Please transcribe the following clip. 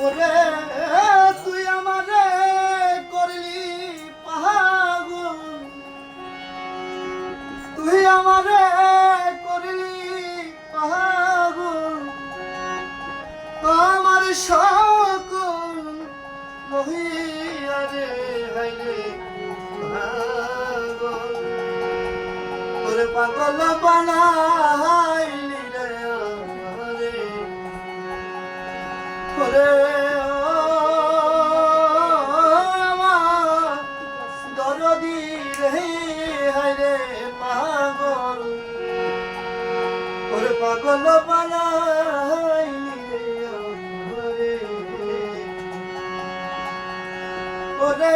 ওরে তুই আমারে করলি পাগল, তুই আমারে করলি পাগল, আমার সকল মহিয়ারে হাইরে পাগল, ওরে পাগল বানাইলি রে আমারে, ওরে আমার দরদি রে হাইরে পাগল, ওরে পাগল বানাইলি রে আমারে, ওরে